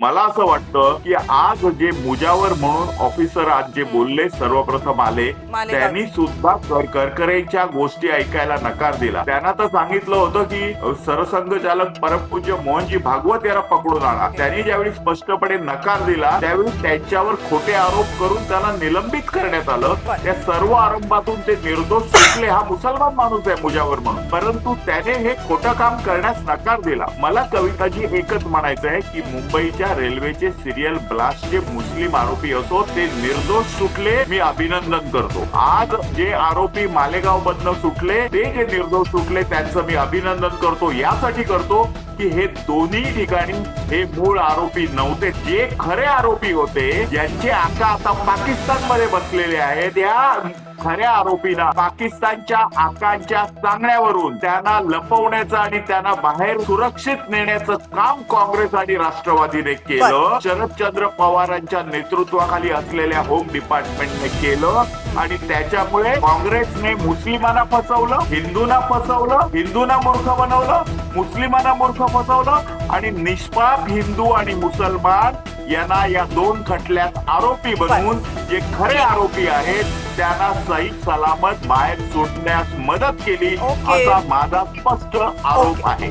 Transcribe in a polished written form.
मला असं वाटतं की आज जे मुजावर म्हणून ऑफिसर आज जे बोलले सर्वप्रथम आले त्यांनी सुद्धा करकरेंच्या गोष्टी ऐकायला नकार दिला. त्यांना तर सांगितलं होतं की सरसंघचालक परमपूज्य मोहनजी भागवत यांना पकडून आणा. त्यांनी ज्यावेळी स्पष्टपणे नकार दिला त्यावेळी त्यांच्यावर खोटे आरोप करून त्याला निलंबित करण्यात आलं. त्या सर्व आरोपातून ते निर्दोष सुटले. हा मुसलमान माणूस आहे मुजावर म्हणून, परंतु त्याने हे खोटं काम करण्यास नकार दिला. मला कविताजी एकच म्हणायचं आहे की मुंबईच्या रेल्वेचे सिरियल ब्लास्टचे मुस्लिम आरोपी असो ते निर्दोष सुटले, मी अभिनंदन करतो. आज जे आरोपी मालेगाव मधनं सुटले ते जे निर्दोष सुटले त्यांचं मी अभिनंदन करतो. यासाठी करतो की हे दोन्ही ठिकाणी हे मूळ आरोपी नव्हते. जे खरे आरोपी होते ज्यांचे आका आता पाकिस्तानमध्ये बसलेले आहेत त्या खऱ्या आरोपींना पाकिस्तानच्या आकांच्या सांगण्यावरून त्यांना लपवण्याचं आणि त्यांना बाहेर सुरक्षित नेण्याचं काम काँग्रेस आणि राष्ट्रवादीने केलं. शरदचंद्र पवारांच्या नेतृत्वाखाली असलेल्या होम डिपार्टमेंटने केलं आणि त्याच्यामुळे काँग्रेसने मुस्लिमांना फसवलं, हिंदूंना मूर्ख बनवलं, मुस्लिमांना मूर्ख फसवलं आणि निष्पाप हिंदू आणि मुसलमान यांना या दोन खटल्यात आरोपी बनवून जे खरे आरोपी आहेत त्यांना सही सलामत बाहेर सुटण्यास मदत केली असा माझा स्पष्ट आरोप आहे.